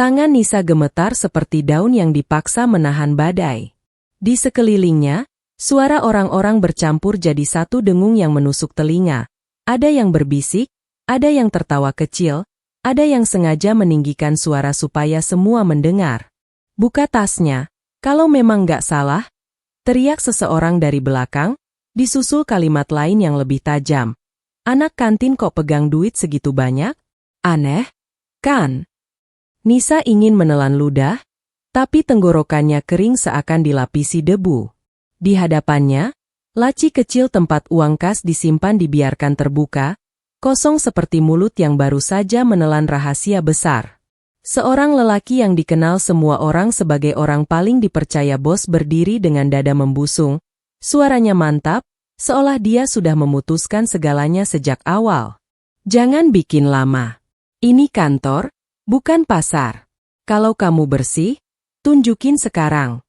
Tangan Nisa gemetar seperti daun yang dipaksa menahan badai. Di sekelilingnya, suara orang-orang bercampur jadi satu dengung yang menusuk telinga. Ada yang berbisik, ada yang tertawa kecil, ada yang sengaja meninggikan suara supaya semua mendengar. Buka tasnya, kalau memang nggak salah, teriak seseorang dari belakang, disusul kalimat lain yang lebih tajam. Anak kantin kok pegang duit segitu banyak? Aneh, kan? Nisa ingin menelan ludah, tapi tenggorokannya kering seakan dilapisi debu. Di hadapannya, laci kecil tempat uang kas disimpan dibiarkan terbuka, kosong seperti mulut yang baru saja menelan rahasia besar. Seorang lelaki yang dikenal semua orang sebagai orang paling dipercaya bos berdiri dengan dada membusung, suaranya mantap, seolah dia sudah memutuskan segalanya sejak awal. Jangan bikin lama. Ini kantor, bukan pasar. Kalau kamu bersih, tunjukin sekarang.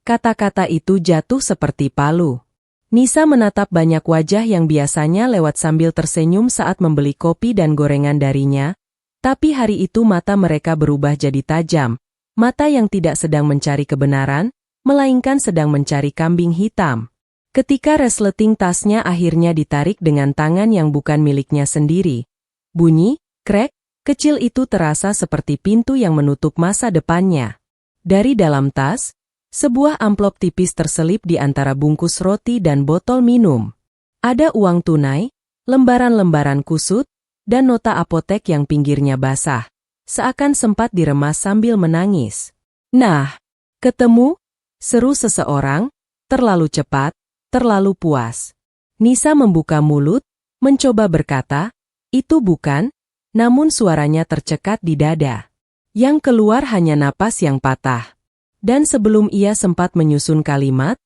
Kata-kata itu jatuh seperti palu. Nisa menatap banyak wajah yang biasanya lewat sambil tersenyum saat membeli kopi dan gorengan darinya, tapi hari itu mata mereka berubah jadi tajam, mata yang tidak sedang mencari kebenaran, melainkan sedang mencari kambing hitam. Ketika resleting tasnya akhirnya ditarik dengan tangan yang bukan miliknya sendiri, bunyi, krek, kecil itu terasa seperti pintu yang menutup masa depannya. Dari dalam tas, sebuah amplop tipis terselip di antara bungkus roti dan botol minum. Ada uang tunai, lembaran-lembaran kusut, dan nota apotek yang pinggirnya basah, seakan sempat diremas sambil menangis. Nah, ketemu? Seru seseorang, terlalu cepat, terlalu puas. Nisa membuka mulut, mencoba berkata, itu bukan, namun suaranya tercekat di dada. Yang keluar hanya napas yang patah. Dan sebelum ia sempat menyusun kalimat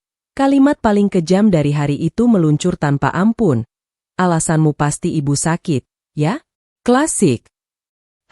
paling kejam dari hari itu meluncur tanpa ampun. Alasanmu pasti ibu sakit, ya? Klasik.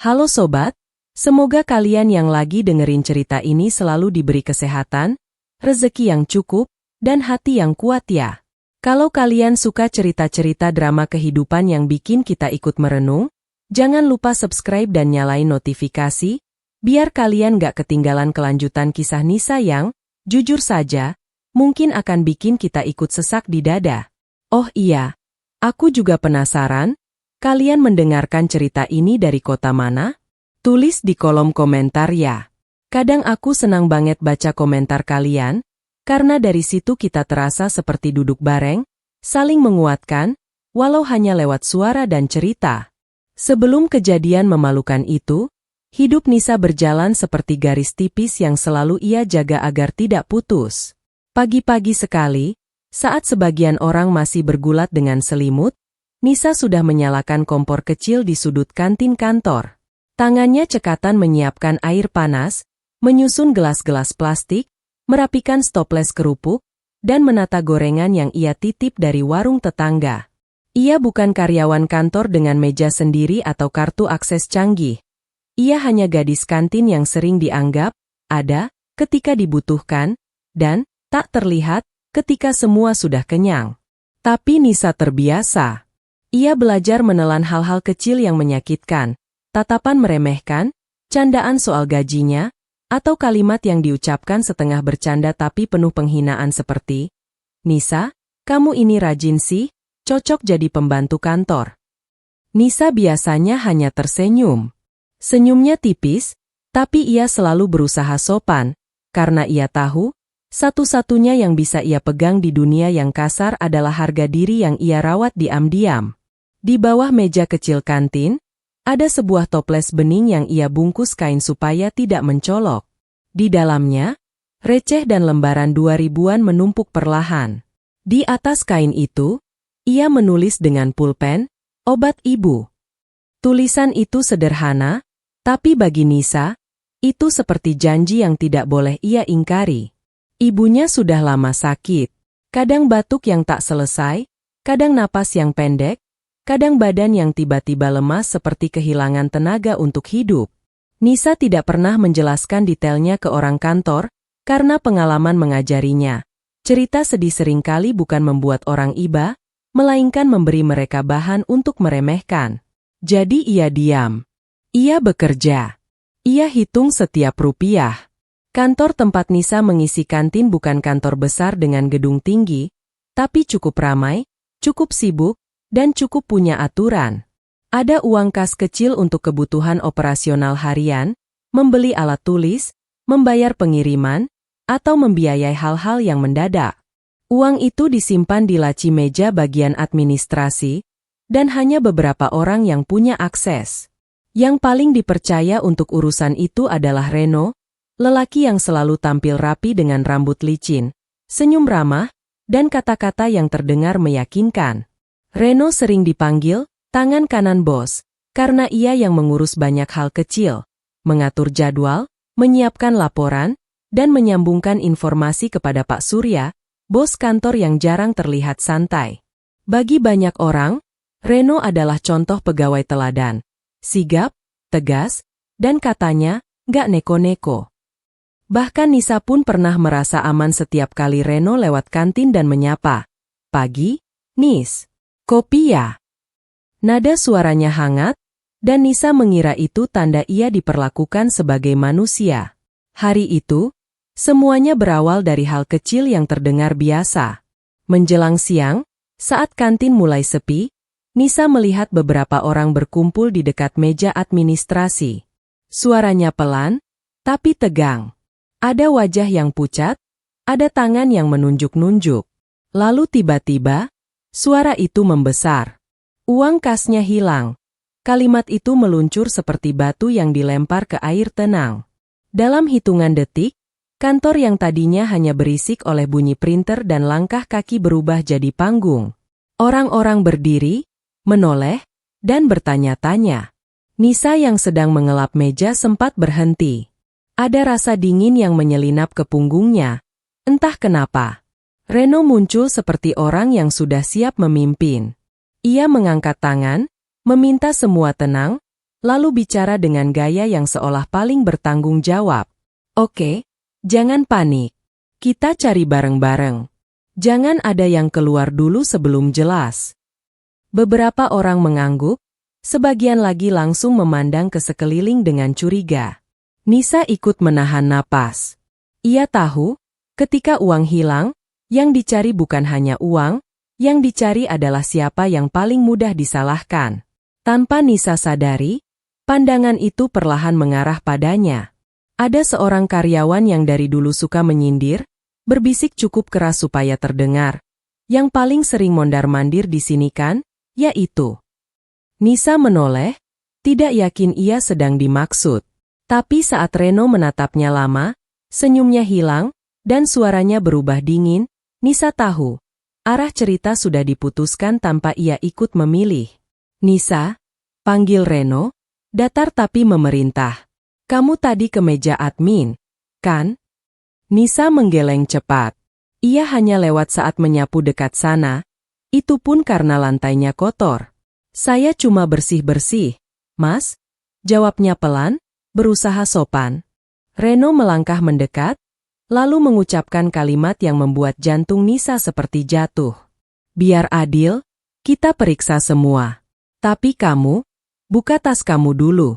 Halo sobat, semoga kalian yang lagi dengerin cerita ini selalu diberi kesehatan, rezeki yang cukup, dan hati yang kuat ya. Kalau kalian suka cerita-cerita drama kehidupan yang bikin kita ikut merenung, jangan lupa subscribe dan nyalain notifikasi, biar kalian gak ketinggalan kelanjutan kisah Nisa yang, jujur saja, mungkin akan bikin kita ikut sesak di dada. Oh iya, aku juga penasaran, kalian mendengarkan cerita ini dari kota mana? Tulis di kolom komentar ya. Kadang aku senang banget baca komentar kalian, karena dari situ kita terasa seperti duduk bareng, saling menguatkan, walau hanya lewat suara dan cerita. Sebelum kejadian memalukan itu, hidup Nisa berjalan seperti garis tipis yang selalu ia jaga agar tidak putus. Pagi-pagi sekali, saat sebagian orang masih bergulat dengan selimut, Nisa sudah menyalakan kompor kecil di sudut kantin kantor. Tangannya cekatan menyiapkan air panas, menyusun gelas-gelas plastik, merapikan stoples kerupuk, dan menata gorengan yang ia titip dari warung tetangga. Ia bukan karyawan kantor dengan meja sendiri atau kartu akses canggih. Ia hanya gadis kantin yang sering dianggap ada ketika dibutuhkan dan tak terlihat ketika semua sudah kenyang. Tapi Nisa terbiasa. Ia belajar menelan hal-hal kecil yang menyakitkan, tatapan meremehkan, candaan soal gajinya, atau kalimat yang diucapkan setengah bercanda tapi penuh penghinaan seperti, "Nisa, kamu ini rajin sih, cocok jadi pembantu kantor." Nisa biasanya hanya tersenyum. Senyumnya tipis, tapi ia selalu berusaha sopan, karena ia tahu, satu-satunya yang bisa ia pegang di dunia yang kasar adalah harga diri yang ia rawat diam-diam. Di bawah meja kecil kantin, ada sebuah toples bening yang ia bungkus kain supaya tidak mencolok. Di dalamnya, receh dan lembaran 2000-an menumpuk perlahan. Di atas kain itu, ia menulis dengan pulpen, "Obat ibu." Tulisan itu sederhana, tapi bagi Nisa, itu seperti janji yang tidak boleh ia ingkari. Ibunya sudah lama sakit, kadang batuk yang tak selesai, kadang napas yang pendek, kadang badan yang tiba-tiba lemas seperti kehilangan tenaga untuk hidup. Nisa tidak pernah menjelaskan detailnya ke orang kantor, karena pengalaman mengajarinya. Cerita sedih seringkali bukan membuat orang iba, melainkan memberi mereka bahan untuk meremehkan. Jadi ia diam. Ia bekerja. Ia hitung setiap rupiah. Kantor tempat Nisa mengisi kantin bukan kantor besar dengan gedung tinggi, tapi cukup ramai, cukup sibuk, dan cukup punya aturan. Ada uang kas kecil untuk kebutuhan operasional harian, membeli alat tulis, membayar pengiriman, atau membiayai hal-hal yang mendadak. Uang itu disimpan di laci meja bagian administrasi, dan hanya beberapa orang yang punya akses. Yang paling dipercaya untuk urusan itu adalah Reno, lelaki yang selalu tampil rapi dengan rambut licin, senyum ramah, dan kata-kata yang terdengar meyakinkan. Reno sering dipanggil tangan kanan bos, karena ia yang mengurus banyak hal kecil, mengatur jadwal, menyiapkan laporan, dan menyambungkan informasi kepada Pak Surya, bos kantor yang jarang terlihat santai. Bagi banyak orang, Reno adalah contoh pegawai teladan, sigap, tegas, dan katanya, gak neko-neko. Bahkan Nisa pun pernah merasa aman setiap kali Reno lewat kantin dan menyapa. Pagi, Nis. Kopi ya? Nada suaranya hangat, dan Nisa mengira itu tanda ia diperlakukan sebagai manusia. Hari itu, semuanya berawal dari hal kecil yang terdengar biasa. Menjelang siang, saat kantin mulai sepi, Nisa melihat beberapa orang berkumpul di dekat meja administrasi. Suaranya pelan, tapi tegang. Ada wajah yang pucat, ada tangan yang menunjuk-nunjuk. Lalu tiba-tiba, suara itu membesar. Uang kasnya hilang. Kalimat itu meluncur seperti batu yang dilempar ke air tenang. Dalam hitungan detik, kantor yang tadinya hanya berisik oleh bunyi printer dan langkah kaki berubah jadi panggung. Orang-orang berdiri, menoleh, dan bertanya-tanya. Nisa yang sedang mengelap meja sempat berhenti. Ada rasa dingin yang menyelinap ke punggungnya. Entah kenapa. Reno muncul seperti orang yang sudah siap memimpin. Ia mengangkat tangan, meminta semua tenang, lalu bicara dengan gaya yang seolah paling bertanggung jawab. Oke, jangan panik. Kita cari bareng-bareng. Jangan ada yang keluar dulu sebelum jelas. Beberapa orang mengangguk, sebagian lagi langsung memandang ke sekeliling dengan curiga. Nisa ikut menahan napas. Ia tahu, ketika uang hilang, yang dicari bukan hanya uang, yang dicari adalah siapa yang paling mudah disalahkan. Tanpa Nisa sadari, pandangan itu perlahan mengarah padanya. Ada seorang karyawan yang dari dulu suka menyindir, berbisik cukup keras supaya terdengar. Yang paling sering mondar-mandir di sini kan, yaitu. Nisa menoleh, tidak yakin ia sedang dimaksud. Tapi saat Reno menatapnya lama, senyumnya hilang, dan suaranya berubah dingin, Nisa tahu, arah cerita sudah diputuskan tanpa ia ikut memilih. Nisa, panggil Reno, datar tapi memerintah. Kamu tadi ke meja admin, kan? Nisa menggeleng cepat. Ia hanya lewat saat menyapu dekat sana, itu pun karena lantainya kotor. Saya cuma bersih-bersih, Mas, jawabnya pelan, berusaha sopan. Reno melangkah mendekat, lalu mengucapkan kalimat yang membuat jantung Nisa seperti jatuh. Biar adil, kita periksa semua. Tapi kamu, buka tas kamu dulu.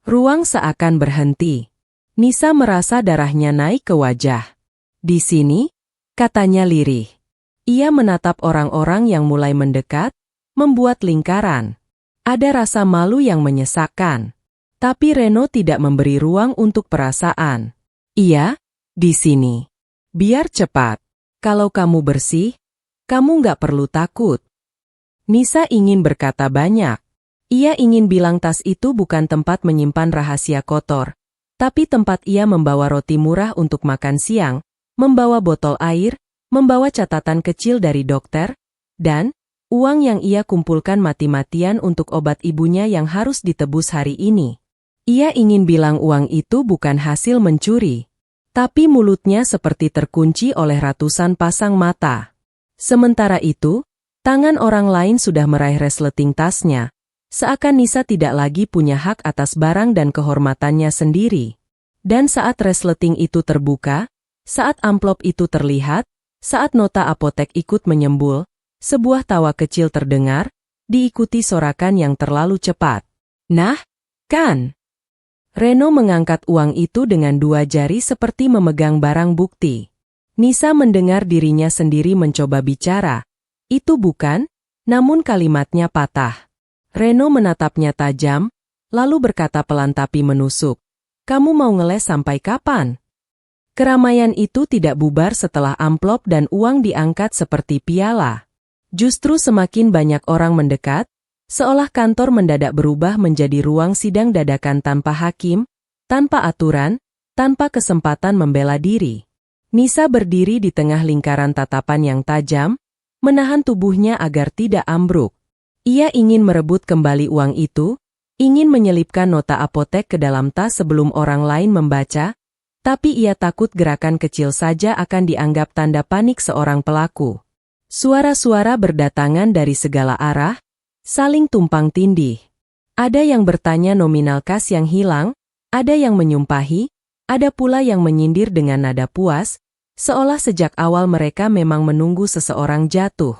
Ruang seakan berhenti. Nisa merasa darahnya naik ke wajah. Di sini, katanya lirih. Ia menatap orang-orang yang mulai mendekat, membuat lingkaran. Ada rasa malu yang menyesakkan. Tapi Reno tidak memberi ruang untuk perasaan. Iya, di sini. Biar cepat. Kalau kamu bersih, kamu nggak perlu takut. Nisa ingin berkata banyak. Ia ingin bilang tas itu bukan tempat menyimpan rahasia kotor, tapi tempat ia membawa roti murah untuk makan siang, membawa botol air, membawa catatan kecil dari dokter, dan uang yang ia kumpulkan mati-matian untuk obat ibunya yang harus ditebus hari ini. Ia ingin bilang uang itu bukan hasil mencuri. Tapi mulutnya seperti terkunci oleh ratusan pasang mata. Sementara itu, tangan orang lain sudah meraih resleting tasnya. Seakan Nisa tidak lagi punya hak atas barang dan kehormatannya sendiri. Dan saat resleting itu terbuka, saat amplop itu terlihat, saat nota apotek ikut menyembul, sebuah tawa kecil terdengar, diikuti sorakan yang terlalu cepat. Nah, kan? Reno mengangkat uang itu dengan dua jari seperti memegang barang bukti. Nisa mendengar dirinya sendiri mencoba bicara. Itu bukan, namun kalimatnya patah. Reno menatapnya tajam, lalu berkata pelan tapi menusuk. Kamu mau ngeles sampai kapan? Keramaian itu tidak bubar setelah amplop dan uang diangkat seperti piala. Justru semakin banyak orang mendekat, seolah kantor mendadak berubah menjadi ruang sidang dadakan tanpa hakim, tanpa aturan, tanpa kesempatan membela diri. Nisa berdiri di tengah lingkaran tatapan yang tajam, menahan tubuhnya agar tidak ambruk. Ia ingin merebut kembali uang itu, ingin menyelipkan nota apotek ke dalam tas sebelum orang lain membaca, tapi ia takut gerakan kecil saja akan dianggap tanda panik seorang pelaku. Suara-suara berdatangan dari segala arah, saling tumpang tindih. Ada yang bertanya nominal kas yang hilang, ada yang menyumpahi, ada pula yang menyindir dengan nada puas, seolah sejak awal mereka memang menunggu seseorang jatuh.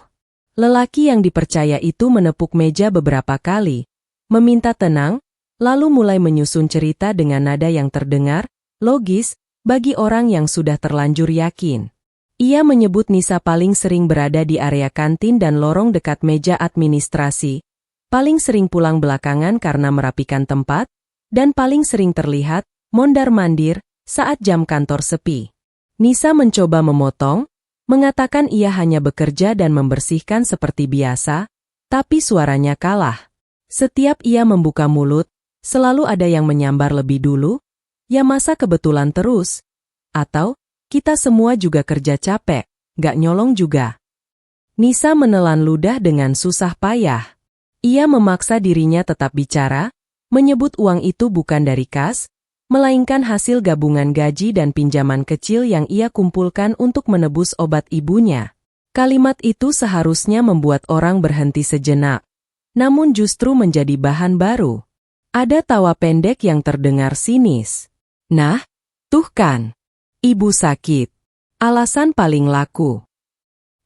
Lelaki yang dipercaya itu menepuk meja beberapa kali, meminta tenang, lalu mulai menyusun cerita dengan nada yang terdengar, logis, bagi orang yang sudah terlanjur yakin. Ia menyebut Nisa paling sering berada di area kantin dan lorong dekat meja administrasi, paling sering pulang belakangan karena merapikan tempat, dan paling sering terlihat mondar-mandir saat jam kantor sepi. Nisa mencoba memotong, mengatakan ia hanya bekerja dan membersihkan seperti biasa, tapi suaranya kalah. Setiap ia membuka mulut, selalu ada yang menyambar lebih dulu, ya masa kebetulan terus, atau kita semua juga kerja capek, gak nyolong juga. Nisa menelan ludah dengan susah payah. Ia memaksa dirinya tetap bicara, menyebut uang itu bukan dari kas, melainkan hasil gabungan gaji dan pinjaman kecil yang ia kumpulkan untuk menebus obat ibunya. Kalimat itu seharusnya membuat orang berhenti sejenak, namun justru menjadi bahan baru. Ada tawa pendek yang terdengar sinis. Nah, tuh kan. Ibu sakit. Alasan paling laku.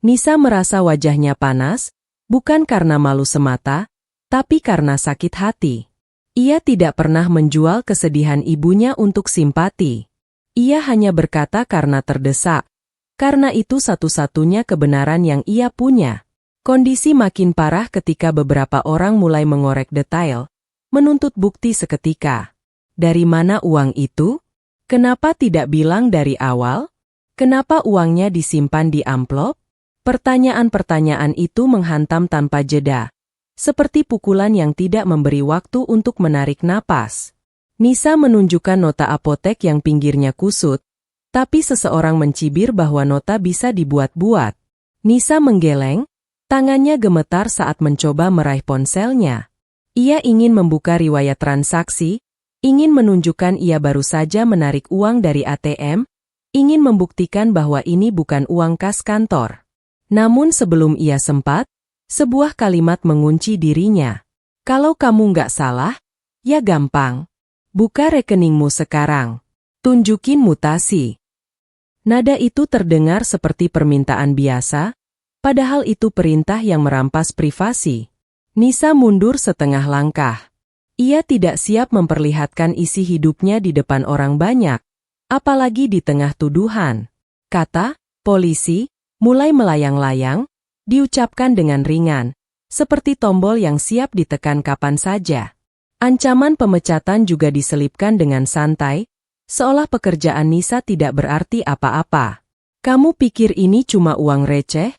Nisa merasa wajahnya panas, bukan karena malu semata, tapi karena sakit hati. Ia tidak pernah menjual kesedihan ibunya untuk simpati. Ia hanya berkata karena terdesak. Karena itu satu-satunya kebenaran yang ia punya. Kondisi makin parah ketika beberapa orang mulai mengorek detail, menuntut bukti seketika. Dari mana uang itu? Kenapa tidak bilang dari awal? Kenapa uangnya disimpan di amplop? Pertanyaan-pertanyaan itu menghantam tanpa jeda, seperti pukulan yang tidak memberi waktu untuk menarik napas. Nisa menunjukkan nota apotek yang pinggirnya kusut, tapi seseorang mencibir bahwa nota bisa dibuat-buat. Nisa menggeleng, tangannya gemetar saat mencoba meraih ponselnya. Ia ingin membuka riwayat transaksi, ingin menunjukkan ia baru saja menarik uang dari ATM, ingin membuktikan bahwa ini bukan uang kas kantor. Namun sebelum ia sempat, sebuah kalimat mengunci dirinya. Kalau kamu nggak salah, ya gampang. Buka rekeningmu sekarang. Tunjukin mutasi. Nada itu terdengar seperti permintaan biasa, padahal itu perintah yang merampas privasi. Nisa mundur setengah langkah. Ia tidak siap memperlihatkan isi hidupnya di depan orang banyak, apalagi di tengah tuduhan. Kata, polisi, mulai melayang-layang, diucapkan dengan ringan, seperti tombol yang siap ditekan kapan saja. Ancaman pemecatan juga diselipkan dengan santai, seolah pekerjaan Nisa tidak berarti apa-apa. Kamu pikir ini cuma uang receh?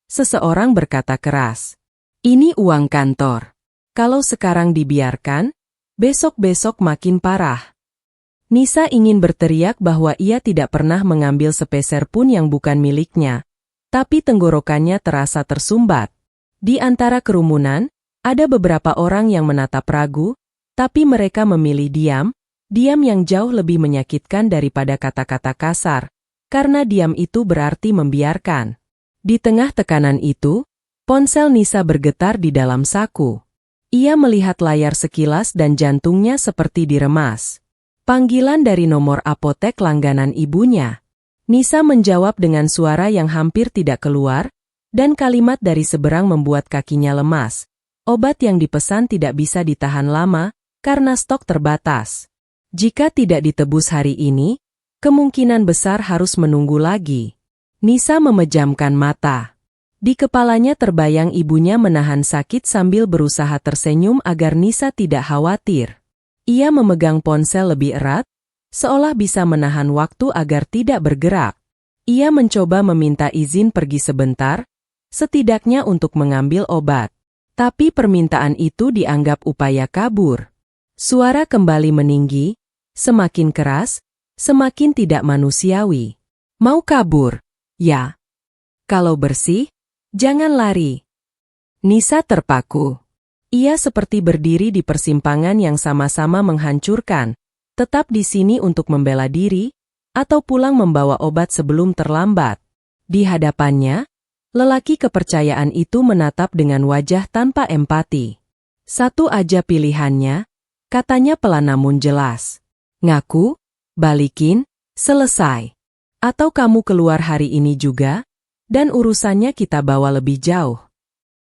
Seseorang berkata keras. Ini uang kantor. Kalau sekarang dibiarkan, besok-besok makin parah. Nisa ingin berteriak bahwa ia tidak pernah mengambil sepeser pun yang bukan miliknya, tapi tenggorokannya terasa tersumbat. Di antara kerumunan, ada beberapa orang yang menatap ragu, tapi mereka memilih diam, diam yang jauh lebih menyakitkan daripada kata-kata kasar, karena diam itu berarti membiarkan. Di tengah tekanan itu, ponsel Nisa bergetar di dalam saku. Ia melihat layar sekilas dan jantungnya seperti diremas. Panggilan dari nomor apotek langganan ibunya. Nisa menjawab dengan suara yang hampir tidak keluar, dan kalimat dari seberang membuat kakinya lemas. Obat yang dipesan tidak bisa ditahan lama, karena stok terbatas. Jika tidak ditebus hari ini, kemungkinan besar harus menunggu lagi. Nisa memejamkan mata. Di kepalanya terbayang ibunya menahan sakit sambil berusaha tersenyum agar Nisa tidak khawatir. Ia memegang ponsel lebih erat, seolah bisa menahan waktu agar tidak bergerak. Ia mencoba meminta izin pergi sebentar, setidaknya untuk mengambil obat. Tapi permintaan itu dianggap upaya kabur. Suara kembali meninggi, semakin keras, semakin tidak manusiawi. Mau kabur? Ya. Kalau bersih, jangan lari. Nisa terpaku. Ia seperti berdiri di persimpangan yang sama-sama menghancurkan, tetap di sini untuk membela diri, atau pulang membawa obat sebelum terlambat. Di hadapannya, lelaki kepercayaan itu menatap dengan wajah tanpa empati. Satu aja pilihannya, katanya pelan namun jelas. Ngaku, balikin, selesai. Atau kamu keluar hari ini juga, dan urusannya kita bawa lebih jauh.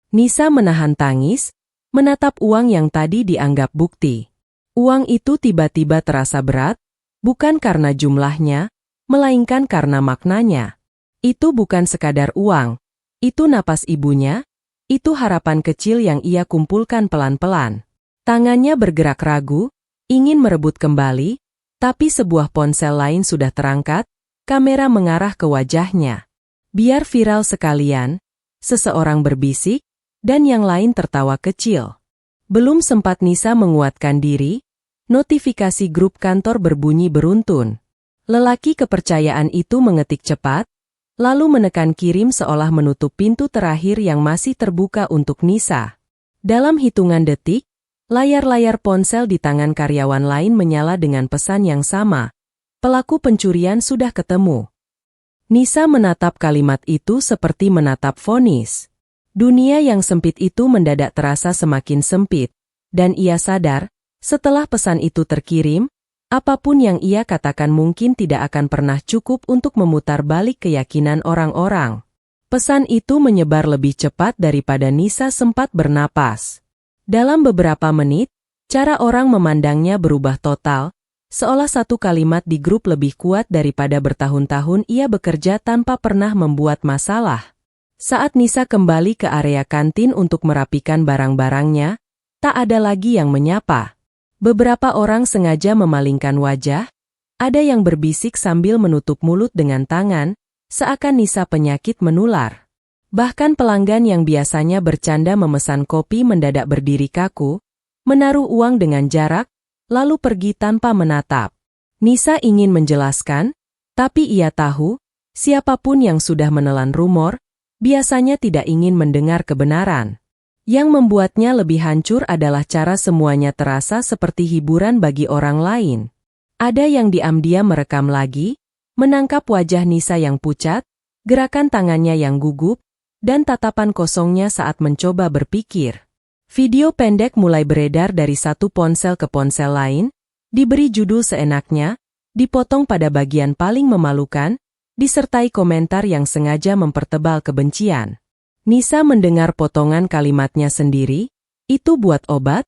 Nisa menahan tangis, menatap uang yang tadi dianggap bukti. Uang itu tiba-tiba terasa berat, bukan karena jumlahnya, melainkan karena maknanya. Itu bukan sekadar uang, itu napas ibunya, itu harapan kecil yang ia kumpulkan pelan-pelan. Tangannya bergerak ragu, ingin merebut kembali, tapi sebuah ponsel lain sudah terangkat, kamera mengarah ke wajahnya. Biar viral sekalian, seseorang berbisik, dan yang lain tertawa kecil. Belum sempat Nisa menguatkan diri, notifikasi grup kantor berbunyi beruntun. Lelaki kepercayaan itu mengetik cepat, lalu menekan kirim seolah menutup pintu terakhir yang masih terbuka untuk Nisa. Dalam hitungan detik, layar-layar ponsel di tangan karyawan lain menyala dengan pesan yang sama. Pelaku pencurian sudah ketemu. Nisa menatap kalimat itu seperti menatap vonis. Dunia yang sempit itu mendadak terasa semakin sempit, dan ia sadar, setelah pesan itu terkirim, apapun yang ia katakan mungkin tidak akan pernah cukup untuk memutar balik keyakinan orang-orang. Pesan itu menyebar lebih cepat daripada Nisa sempat bernapas. Dalam beberapa menit, cara orang memandangnya berubah total, seolah satu kalimat di grup lebih kuat daripada bertahun-tahun ia bekerja tanpa pernah membuat masalah. Saat Nisa kembali ke area kantin untuk merapikan barang-barangnya, tak ada lagi yang menyapa. Beberapa orang sengaja memalingkan wajah, ada yang berbisik sambil menutup mulut dengan tangan, seakan Nisa penyakit menular. Bahkan pelanggan yang biasanya bercanda memesan kopi mendadak berdiri kaku, menaruh uang dengan jarak, lalu pergi tanpa menatap. Nisa ingin menjelaskan, tapi ia tahu, siapapun yang sudah menelan rumor, biasanya tidak ingin mendengar kebenaran. Yang membuatnya lebih hancur adalah cara semuanya terasa seperti hiburan bagi orang lain. Ada yang diam-diam merekam lagi, menangkap wajah Nisa yang pucat, gerakan tangannya yang gugup, dan tatapan kosongnya saat mencoba berpikir. Video pendek mulai beredar dari satu ponsel ke ponsel lain, diberi judul seenaknya, dipotong pada bagian paling memalukan, disertai komentar yang sengaja mempertebal kebencian. Nisa mendengar potongan kalimatnya sendiri, itu buat obat,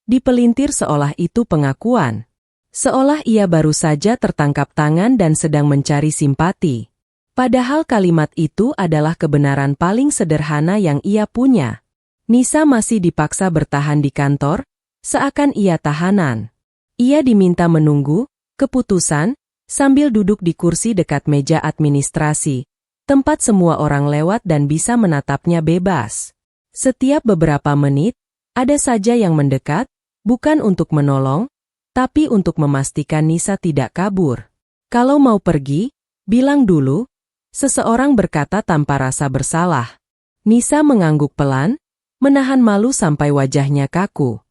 dipelintir seolah itu pengakuan. Seolah ia baru saja tertangkap tangan dan sedang mencari simpati. Padahal kalimat itu adalah kebenaran paling sederhana yang ia punya. Nisa masih dipaksa bertahan di kantor, seakan ia tahanan. Ia diminta menunggu keputusan, sambil duduk di kursi dekat meja administrasi, tempat semua orang lewat dan bisa menatapnya bebas. Setiap beberapa menit, ada saja yang mendekat, bukan untuk menolong, tapi untuk memastikan Nisa tidak kabur. Kalau mau pergi, bilang dulu, seseorang berkata tanpa rasa bersalah. Nisa mengangguk pelan, menahan malu sampai wajahnya kaku.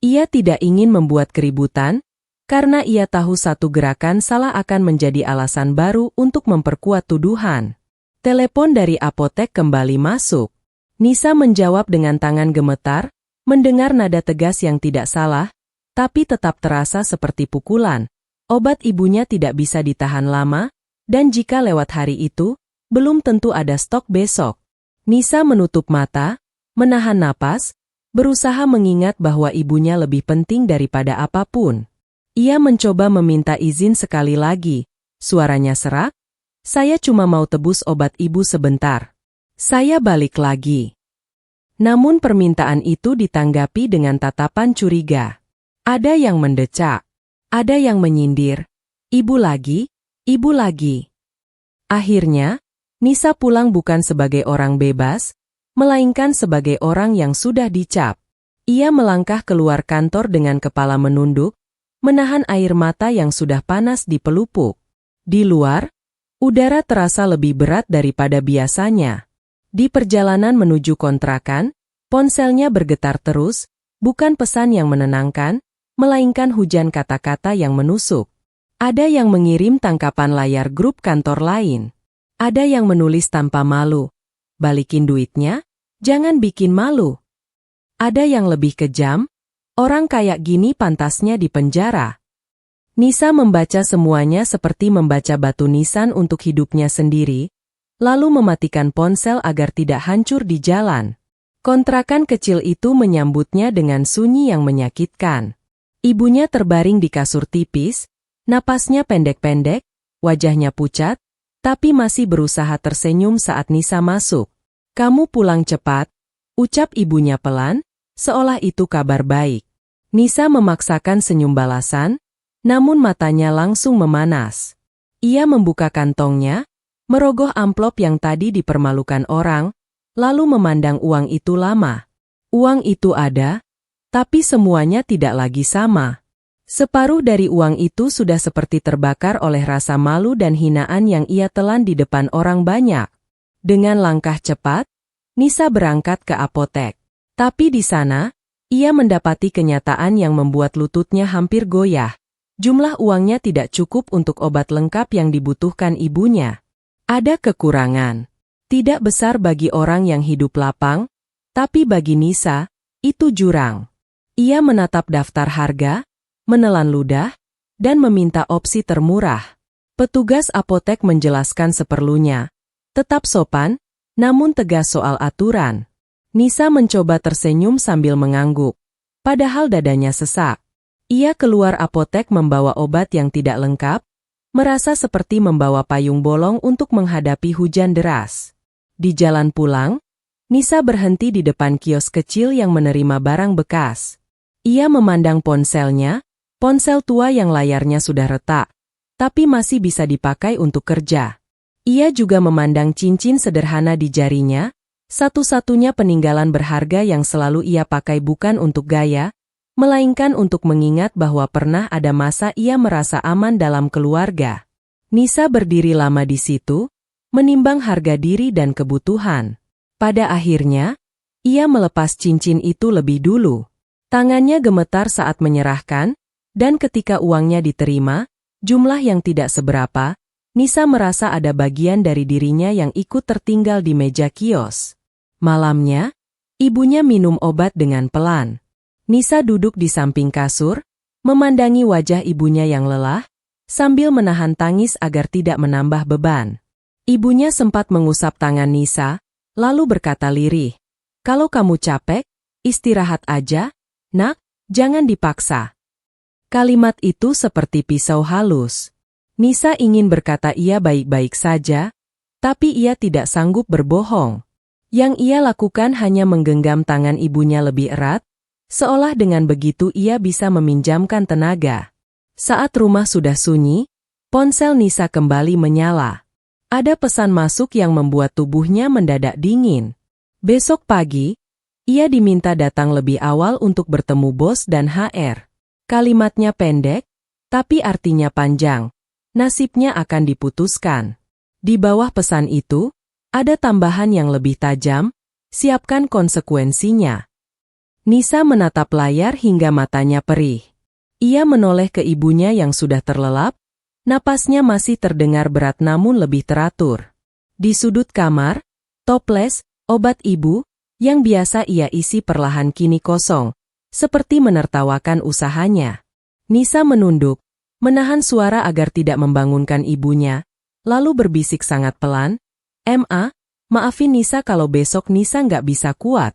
Ia tidak ingin membuat keributan, karena ia tahu satu gerakan salah akan menjadi alasan baru untuk memperkuat tuduhan. Telepon dari apotek kembali masuk. Nisa menjawab dengan tangan gemetar, mendengar nada tegas yang tidak salah, tapi tetap terasa seperti pukulan. Obat ibunya tidak bisa ditahan lama, dan jika lewat hari itu, belum tentu ada stok besok. Nisa menutup mata, menahan napas, berusaha mengingat bahwa ibunya lebih penting daripada apapun. Ia mencoba meminta izin sekali lagi. Suaranya serak. Saya cuma mau tebus obat ibu sebentar. Saya balik lagi. Namun permintaan itu ditanggapi dengan tatapan curiga. Ada yang mendecak. Ada yang menyindir. Ibu lagi, ibu lagi. Akhirnya, Nisa pulang bukan sebagai orang bebas, melainkan sebagai orang yang sudah dicap. Ia melangkah keluar kantor dengan kepala menunduk, menahan air mata yang sudah panas di pelupuk. Di luar, udara terasa lebih berat daripada biasanya. Di perjalanan menuju kontrakan, ponselnya bergetar terus, bukan pesan yang menenangkan, melainkan hujan kata-kata yang menusuk. Ada yang mengirim tangkapan layar grup kantor lain. Ada yang menulis tanpa malu. Balikin duitnya, jangan bikin malu. Ada yang lebih kejam, orang kayak gini pantasnya di penjara. Nisa membaca semuanya seperti membaca batu nisan untuk hidupnya sendiri, lalu mematikan ponsel agar tidak hancur di jalan. Kontrakan kecil itu menyambutnya dengan sunyi yang menyakitkan. Ibunya terbaring di kasur tipis, napasnya pendek-pendek, wajahnya pucat, tapi masih berusaha tersenyum saat Nisa masuk. Kamu pulang cepat, ucap ibunya pelan, seolah itu kabar baik. Nisa memaksakan senyum balasan, namun matanya langsung memanas. Ia membuka kantongnya, merogoh amplop yang tadi dipermalukan orang, lalu memandang uang itu lama. Uang itu ada, tapi semuanya tidak lagi sama. Separuh dari uang itu sudah seperti terbakar oleh rasa malu dan hinaan yang ia telan di depan orang banyak. Dengan langkah cepat, Nisa berangkat ke apotek. Tapi di sana, ia mendapati kenyataan yang membuat lututnya hampir goyah. Jumlah uangnya tidak cukup untuk obat lengkap yang dibutuhkan ibunya. Ada kekurangan. Tidak besar bagi orang yang hidup lapang, tapi bagi Nisa, itu jurang. Ia menatap daftar harga, menelan ludah, dan meminta opsi termurah. Petugas apotek menjelaskan seperlunya. Tetap sopan, namun tegas soal aturan. Nisa mencoba tersenyum sambil mengangguk. Padahal dadanya sesak. Ia keluar apotek membawa obat yang tidak lengkap, merasa seperti membawa payung bolong untuk menghadapi hujan deras. Di jalan pulang, Nisa berhenti di depan kios kecil yang menerima barang bekas. Ia memandang ponselnya, ponsel tua yang layarnya sudah retak, tapi masih bisa dipakai untuk kerja. Ia juga memandang cincin sederhana di jarinya, satu-satunya peninggalan berharga yang selalu ia pakai bukan untuk gaya, melainkan untuk mengingat bahwa pernah ada masa ia merasa aman dalam keluarga. Nisa berdiri lama di situ, menimbang harga diri dan kebutuhan. Pada akhirnya, ia melepas cincin itu lebih dulu. Tangannya gemetar saat menyerahkan, dan ketika uangnya diterima, jumlah yang tidak seberapa, Nisa merasa ada bagian dari dirinya yang ikut tertinggal di meja kios. Malamnya, ibunya minum obat dengan pelan. Nisa duduk di samping kasur, memandangi wajah ibunya yang lelah, sambil menahan tangis agar tidak menambah beban. Ibunya sempat mengusap tangan Nisa, lalu berkata lirih, "Kalau kamu capek, istirahat aja, nak, jangan dipaksa." Kalimat itu seperti pisau halus. Nisa ingin berkata ia baik-baik saja, tapi ia tidak sanggup berbohong. Yang ia lakukan hanya menggenggam tangan ibunya lebih erat, seolah dengan begitu ia bisa meminjamkan tenaga. Saat rumah sudah sunyi, ponsel Nisa kembali menyala. Ada pesan masuk yang membuat tubuhnya mendadak dingin. Besok pagi, ia diminta datang lebih awal untuk bertemu bos dan HR. Kalimatnya pendek, tapi artinya panjang. Nasibnya akan diputuskan. Di bawah pesan itu, ada tambahan yang lebih tajam, siapkan konsekuensinya. Nisa menatap layar hingga matanya perih. Ia menoleh ke ibunya yang sudah terlelap, napasnya masih terdengar berat namun lebih teratur. Di sudut kamar, toples, obat ibu, yang biasa ia isi perlahan kini kosong, seperti menertawakan usahanya. Nisa menunduk, menahan suara agar tidak membangunkan ibunya, lalu berbisik sangat pelan, "Ma, maafin Nisa kalau besok Nisa nggak bisa kuat."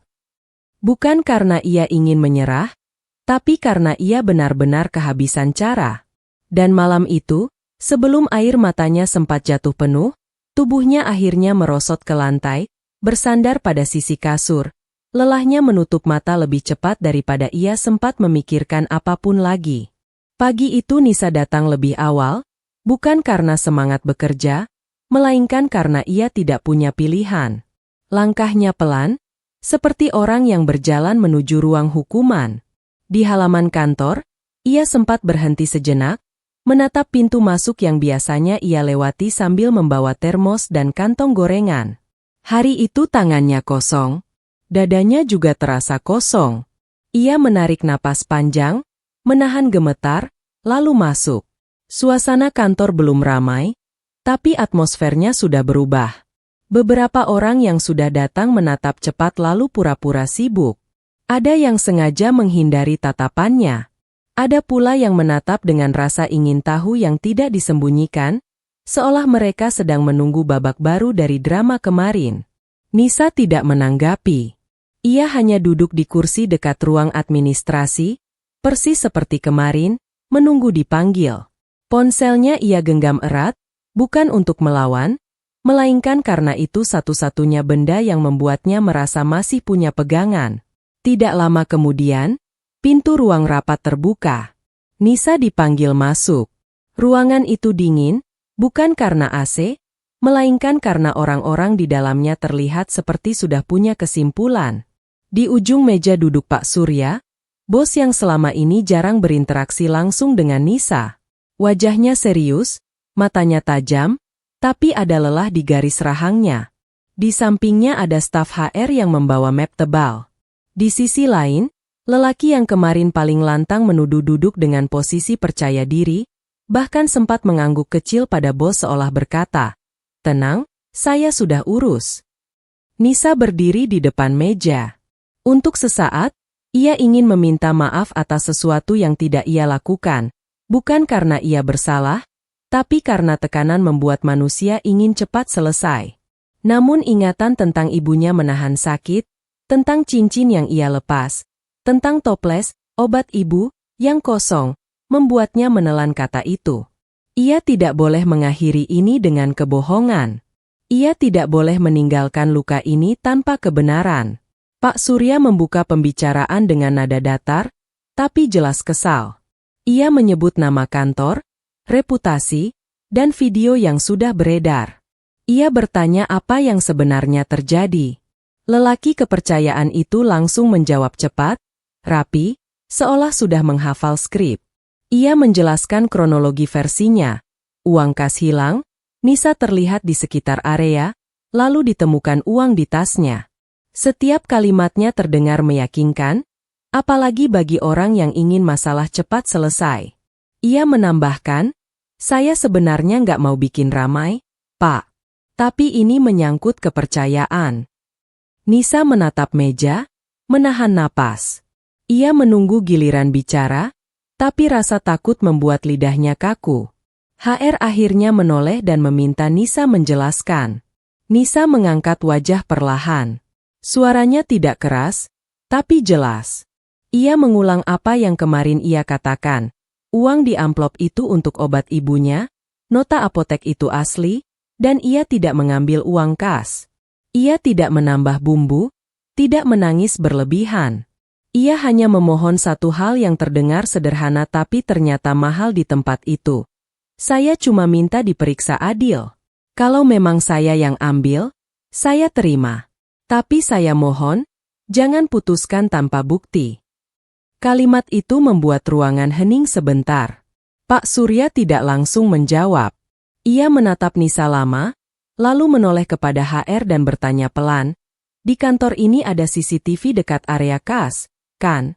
Bukan karena ia ingin menyerah, tapi karena ia benar-benar kehabisan cara. Dan malam itu, sebelum air matanya sempat jatuh penuh, tubuhnya akhirnya merosot ke lantai, bersandar pada sisi kasur. Lelahnya menutup mata lebih cepat daripada ia sempat memikirkan apapun lagi. Pagi itu Nisa datang lebih awal, bukan karena semangat bekerja, melainkan karena ia tidak punya pilihan. Langkahnya pelan, seperti orang yang berjalan menuju ruang hukuman. Di halaman kantor, ia sempat berhenti sejenak, menatap pintu masuk yang biasanya ia lewati sambil membawa termos dan kantong gorengan. Hari itu tangannya kosong, dadanya juga terasa kosong. Ia menarik napas panjang, menahan gemetar, lalu masuk. Suasana kantor belum ramai, tapi atmosfernya sudah berubah. Beberapa orang yang sudah datang menatap cepat lalu pura-pura sibuk. Ada yang sengaja menghindari tatapannya. Ada pula yang menatap dengan rasa ingin tahu yang tidak disembunyikan, seolah mereka sedang menunggu babak baru dari drama kemarin. Nisa tidak menanggapi. Ia hanya duduk di kursi dekat ruang administrasi, persis seperti kemarin, menunggu dipanggil. Ponselnya ia genggam erat, bukan untuk melawan, melainkan karena itu satu-satunya benda yang membuatnya merasa masih punya pegangan. Tidak lama kemudian, pintu ruang rapat terbuka. Nisa dipanggil masuk. Ruangan itu dingin, bukan karena AC, melainkan karena orang-orang di dalamnya terlihat seperti sudah punya kesimpulan. Di ujung meja duduk Pak Surya, bos yang selama ini jarang berinteraksi langsung dengan Nisa. Wajahnya serius, matanya tajam, tapi ada lelah di garis rahangnya. Di sampingnya ada staf HR yang membawa map tebal. Di sisi lain, lelaki yang kemarin paling lantang menuduh duduk dengan posisi percaya diri, bahkan sempat mengangguk kecil pada bos seolah berkata, "Tenang, saya sudah urus." Nisa berdiri di depan meja. Untuk sesaat, ia ingin meminta maaf atas sesuatu yang tidak ia lakukan, bukan karena ia bersalah, tapi karena tekanan membuat manusia ingin cepat selesai. Namun ingatan tentang ibunya menahan sakit, tentang cincin yang ia lepas, tentang toples, obat ibu, yang kosong, membuatnya menelan kata itu. Ia tidak boleh mengakhiri ini dengan kebohongan. Ia tidak boleh meninggalkan luka ini tanpa kebenaran. Pak Surya membuka pembicaraan dengan nada datar, tapi jelas kesal. Ia menyebut nama kantor, reputasi, dan video yang sudah beredar. Ia bertanya apa yang sebenarnya terjadi. Lelaki kepercayaan itu langsung menjawab cepat, rapi, seolah sudah menghafal skrip. Ia menjelaskan kronologi versinya. Uang kas hilang, Nisa terlihat di sekitar area, lalu ditemukan uang di tasnya. Setiap kalimatnya terdengar meyakinkan, apalagi bagi orang yang ingin masalah cepat selesai. Ia menambahkan, "Saya sebenarnya nggak mau bikin ramai, Pak. Tapi ini menyangkut kepercayaan." Nisa menatap meja, menahan napas. Ia menunggu giliran bicara, tapi rasa takut membuat lidahnya kaku. HR akhirnya menoleh dan meminta Nisa menjelaskan. Nisa mengangkat wajah perlahan. Suaranya tidak keras, tapi jelas. Ia mengulang apa yang kemarin ia katakan. Uang di amplop itu untuk obat ibunya, nota apotek itu asli, dan ia tidak mengambil uang kas. Ia tidak menambah bumbu, tidak menangis berlebihan. Ia hanya memohon satu hal yang terdengar sederhana tapi ternyata mahal di tempat itu. "Saya cuma minta diperiksa adil. Kalau memang saya yang ambil, saya terima. Tapi saya mohon, jangan putuskan tanpa bukti." Kalimat itu membuat ruangan hening sebentar. Pak Surya tidak langsung menjawab. Ia menatap Nisa lama, lalu menoleh kepada HR dan bertanya pelan, "Di kantor ini ada CCTV dekat area kas, kan?"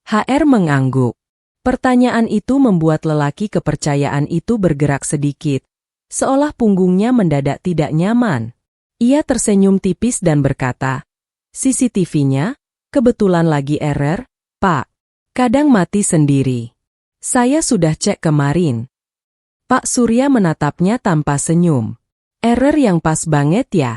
HR mengangguk. Pertanyaan itu membuat lelaki kepercayaan itu bergerak sedikit, seolah punggungnya mendadak tidak nyaman. Ia tersenyum tipis dan berkata, "CCTV-nya, kebetulan lagi error, Pak. Kadang mati sendiri. Saya sudah cek kemarin." Pak Surya menatapnya tanpa senyum. "Error yang pas banget ya,"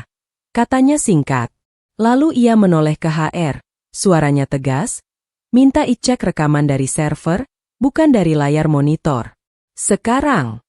katanya singkat. Lalu ia menoleh ke HR, suaranya tegas, Minta cek rekaman dari server, bukan dari layar monitor. Sekarang,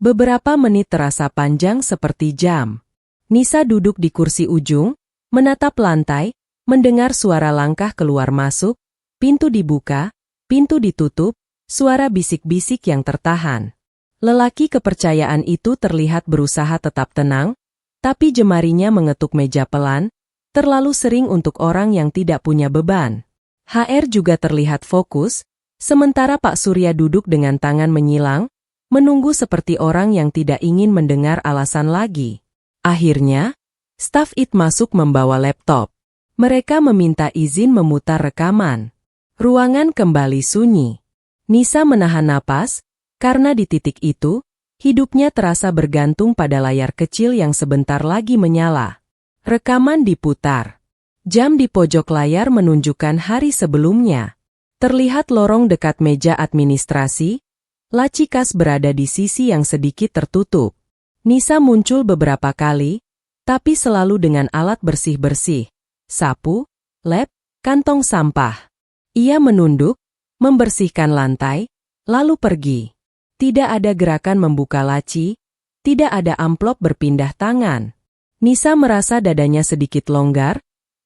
beberapa menit terasa panjang seperti jam. Nisa duduk di kursi ujung, menatap lantai, mendengar suara langkah keluar masuk, pintu dibuka, pintu ditutup, suara bisik-bisik yang tertahan. Lelaki kepercayaan itu terlihat berusaha tetap tenang, tapi jemarinya mengetuk meja pelan, terlalu sering untuk orang yang tidak punya beban. HR juga terlihat fokus, sementara Pak Surya duduk dengan tangan menyilang, menunggu seperti orang yang tidak ingin mendengar alasan lagi. Akhirnya, staf IT masuk membawa laptop. Mereka meminta izin memutar rekaman. Ruangan kembali sunyi. Nisa menahan napas, karena di titik itu, hidupnya terasa bergantung pada layar kecil yang sebentar lagi menyala. Rekaman diputar. Jam di pojok layar menunjukkan hari sebelumnya. Terlihat lorong dekat meja administrasi, laci kas berada di sisi yang sedikit tertutup. Nisa muncul beberapa kali, tapi selalu dengan alat bersih-bersih, sapu, lap, kantong sampah. Ia menunduk, membersihkan lantai, lalu pergi. Tidak ada gerakan membuka laci, tidak ada amplop berpindah tangan. Nisa merasa dadanya sedikit longgar,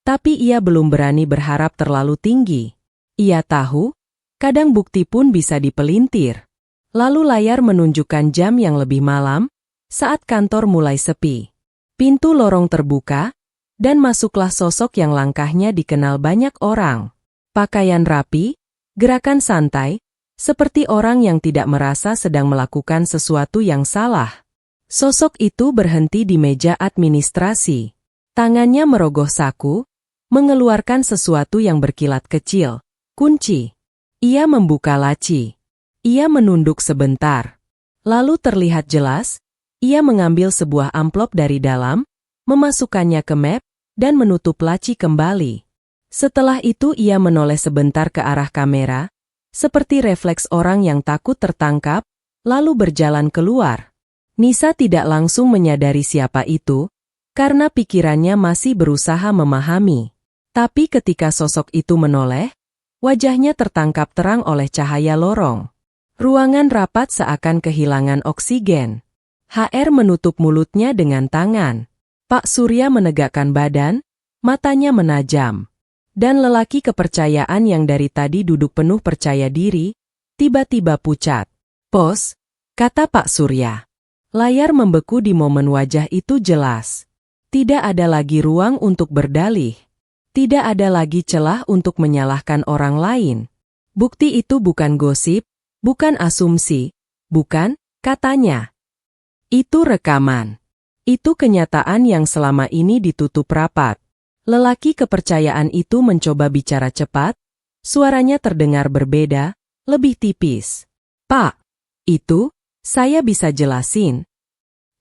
tapi ia belum berani berharap terlalu tinggi. Ia tahu, kadang bukti pun bisa dipelintir. Lalu layar menunjukkan jam yang lebih malam, saat kantor mulai sepi. Pintu lorong terbuka, dan masuklah sosok yang langkahnya dikenal banyak orang. Pakaian rapi, gerakan santai, seperti orang yang tidak merasa sedang melakukan sesuatu yang salah. Sosok itu berhenti di meja administrasi. Tangannya merogoh saku, mengeluarkan sesuatu yang berkilat kecil. Kunci. Ia membuka laci. Ia menunduk sebentar. Lalu terlihat jelas, ia mengambil sebuah amplop dari dalam, memasukkannya ke map, dan menutup laci kembali. Setelah itu ia menoleh sebentar ke arah kamera, seperti refleks orang yang takut tertangkap, lalu berjalan keluar. Nisa tidak langsung menyadari siapa itu, karena pikirannya masih berusaha memahami. Tapi ketika sosok itu menoleh, wajahnya tertangkap terang oleh cahaya lorong. Ruangan rapat seakan kehilangan oksigen. HR menutup mulutnya dengan tangan. Pak Surya menegakkan badan, matanya menajam. Dan lelaki kepercayaan yang dari tadi duduk penuh percaya diri, tiba-tiba pucat. "Bos," kata Pak Surya. Layar membeku di momen wajah itu jelas. Tidak ada lagi ruang untuk berdalih. Tidak ada lagi celah untuk menyalahkan orang lain. Bukti itu bukan gosip, bukan asumsi, bukan, katanya. Itu rekaman. Itu kenyataan yang selama ini ditutup rapat. Lelaki kepercayaan itu mencoba bicara cepat, suaranya terdengar berbeda, lebih tipis. "Pak, itu, saya bisa jelasin."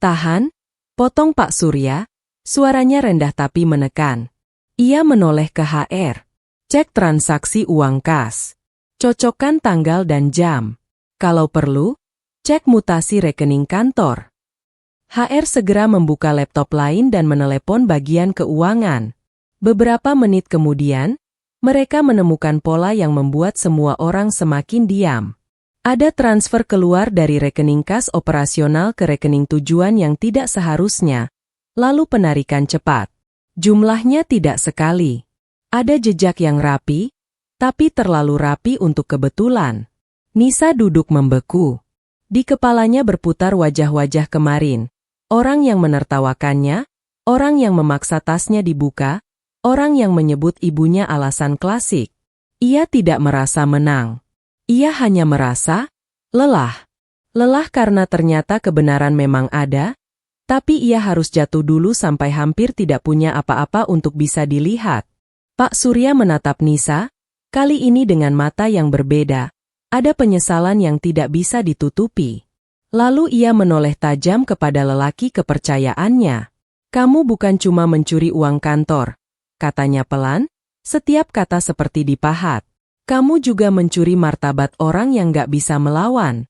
"Tahan," potong Pak Surya, suaranya rendah tapi menekan. Ia menoleh ke HR. "Cek transaksi uang kas. Cocokkan tanggal dan jam. Kalau perlu, cek mutasi rekening kantor." HR segera membuka laptop lain dan menelepon bagian keuangan. Beberapa menit kemudian, mereka menemukan pola yang membuat semua orang semakin diam. Ada transfer keluar dari rekening kas operasional ke rekening tujuan yang tidak seharusnya, lalu penarikan cepat. Jumlahnya tidak sekali. Ada jejak yang rapi, tapi terlalu rapi untuk kebetulan. Nisa duduk membeku. Di kepalanya berputar wajah-wajah kemarin. Orang yang menertawakannya, orang yang memaksa tasnya dibuka, orang yang menyebut ibunya alasan klasik. Ia tidak merasa menang. Ia hanya merasa lelah. Lelah karena ternyata kebenaran memang ada, tapi ia harus jatuh dulu sampai hampir tidak punya apa-apa untuk bisa dilihat. Pak Surya menatap Nisa, kali ini dengan mata yang berbeda. Ada penyesalan yang tidak bisa ditutupi. Lalu ia menoleh tajam kepada lelaki kepercayaannya. "Kamu bukan cuma mencuri uang kantor," katanya pelan, setiap kata seperti dipahat. "Kamu juga mencuri martabat orang yang gak bisa melawan."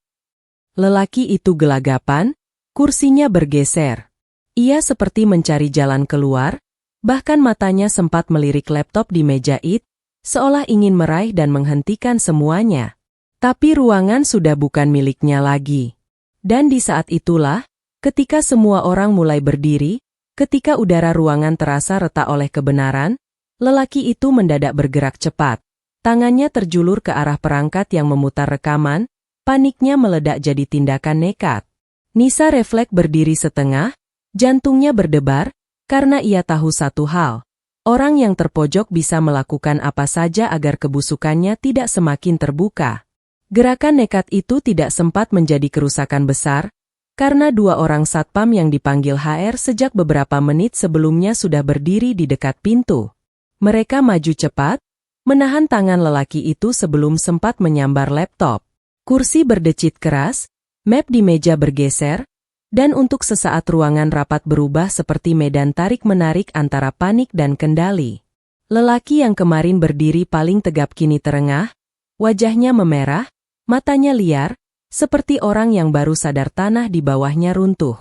Lelaki itu gelagapan, kursinya bergeser. Ia seperti mencari jalan keluar, bahkan matanya sempat melirik laptop di meja IT, seolah ingin meraih dan menghentikan semuanya. Tapi ruangan sudah bukan miliknya lagi. Dan di saat itulah, ketika semua orang mulai berdiri, ketika udara ruangan terasa retak oleh kebenaran, lelaki itu mendadak bergerak cepat. Tangannya terjulur ke arah perangkat yang memutar rekaman, paniknya meledak jadi tindakan nekat. Nisa refleks berdiri setengah, jantungnya berdebar, karena ia tahu satu hal. Orang yang terpojok bisa melakukan apa saja agar kebusukannya tidak semakin terbuka. Gerakan nekat itu tidak sempat menjadi kerusakan besar, karena dua orang satpam yang dipanggil HR sejak beberapa menit sebelumnya sudah berdiri di dekat pintu. Mereka maju cepat, menahan tangan lelaki itu sebelum sempat menyambar laptop. Kursi berdecit keras, map di meja bergeser, dan untuk sesaat ruangan rapat berubah seperti medan tarik-menarik antara panik dan kendali. Lelaki yang kemarin berdiri paling tegap kini terengah, wajahnya memerah, matanya liar, seperti orang yang baru sadar tanah di bawahnya runtuh.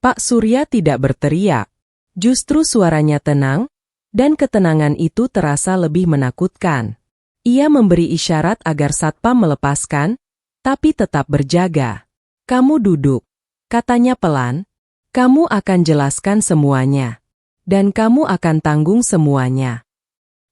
Pak Surya tidak berteriak. Justru suaranya tenang, dan ketenangan itu terasa lebih menakutkan. Ia memberi isyarat agar satpam melepaskan, tapi tetap berjaga. "Kamu duduk," katanya pelan. "Kamu akan jelaskan semuanya. Dan kamu akan tanggung semuanya."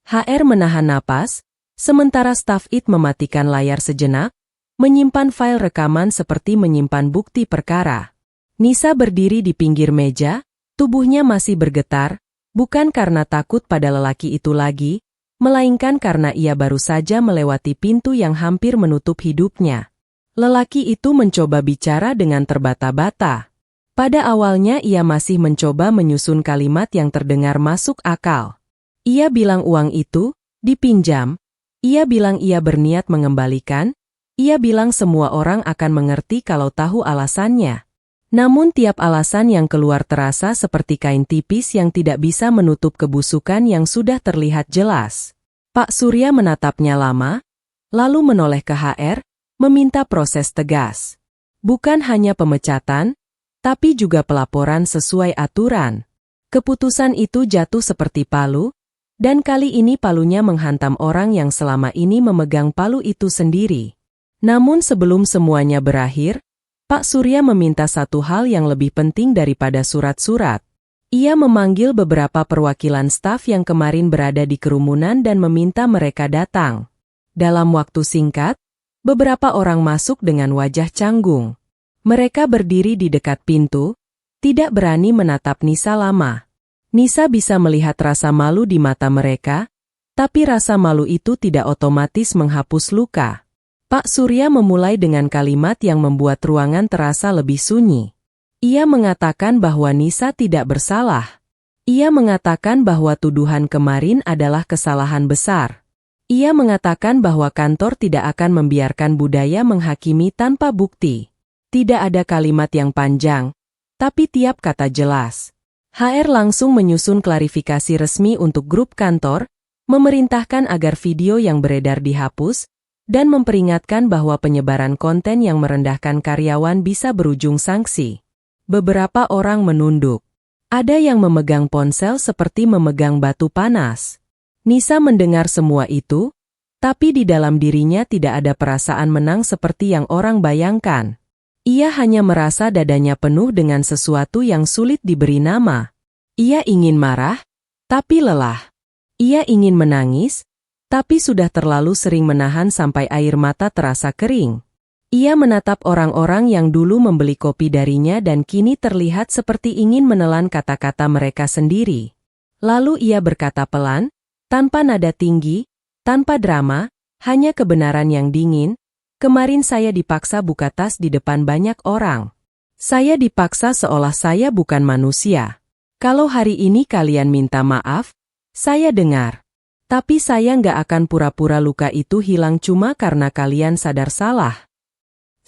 HR menahan napas, sementara staf IT mematikan layar sejenak, menyimpan file rekaman seperti menyimpan bukti perkara. Nisa berdiri di pinggir meja, tubuhnya masih bergetar, bukan karena takut pada lelaki itu lagi, melainkan karena ia baru saja melewati pintu yang hampir menutup hidupnya. Lelaki itu mencoba bicara dengan terbata-bata. Pada awalnya ia masih mencoba menyusun kalimat yang terdengar masuk akal. Ia bilang uang itu dipinjam, ia bilang ia berniat mengembalikan, ia bilang semua orang akan mengerti kalau tahu alasannya. Namun tiap alasan yang keluar terasa seperti kain tipis yang tidak bisa menutup kebusukan yang sudah terlihat jelas. Pak Surya menatapnya lama, lalu menoleh ke HR, meminta proses tegas. Bukan hanya pemecatan, tapi juga pelaporan sesuai aturan. Keputusan itu jatuh seperti palu, dan kali ini palunya menghantam orang yang selama ini memegang palu itu sendiri. Namun sebelum semuanya berakhir, Pak Surya meminta satu hal yang lebih penting daripada surat-surat. Ia memanggil beberapa perwakilan staf yang kemarin berada di kerumunan dan meminta mereka datang. Dalam waktu singkat, beberapa orang masuk dengan wajah canggung. Mereka berdiri di dekat pintu, tidak berani menatap Nisa lama. Nisa bisa melihat rasa malu di mata mereka, tapi rasa malu itu tidak otomatis menghapus luka. Pak Surya memulai dengan kalimat yang membuat ruangan terasa lebih sunyi. Ia mengatakan bahwa Nisa tidak bersalah. Ia mengatakan bahwa tuduhan kemarin adalah kesalahan besar. Ia mengatakan bahwa kantor tidak akan membiarkan budaya menghakimi tanpa bukti. Tidak ada kalimat yang panjang, tapi tiap kata jelas. HR langsung menyusun klarifikasi resmi untuk grup kantor, memerintahkan agar video yang beredar dihapus, dan memperingatkan bahwa penyebaran konten yang merendahkan karyawan bisa berujung sanksi. Beberapa orang menunduk. Ada yang memegang ponsel seperti memegang batu panas. Nisa mendengar semua itu, tapi di dalam dirinya tidak ada perasaan menang seperti yang orang bayangkan. Ia hanya merasa dadanya penuh dengan sesuatu yang sulit diberi nama. Ia ingin marah, tapi lelah. Ia ingin menangis, tapi sudah terlalu sering menahan sampai air mata terasa kering. Ia menatap orang-orang yang dulu membeli kopi darinya dan kini terlihat seperti ingin menelan kata-kata mereka sendiri. Lalu ia berkata pelan, tanpa nada tinggi, tanpa drama, hanya kebenaran yang dingin. "Kemarin saya dipaksa buka tas di depan banyak orang. Saya dipaksa seolah saya bukan manusia. Kalau hari ini kalian minta maaf, saya dengar. Tapi saya nggak akan pura-pura luka itu hilang cuma karena kalian sadar salah."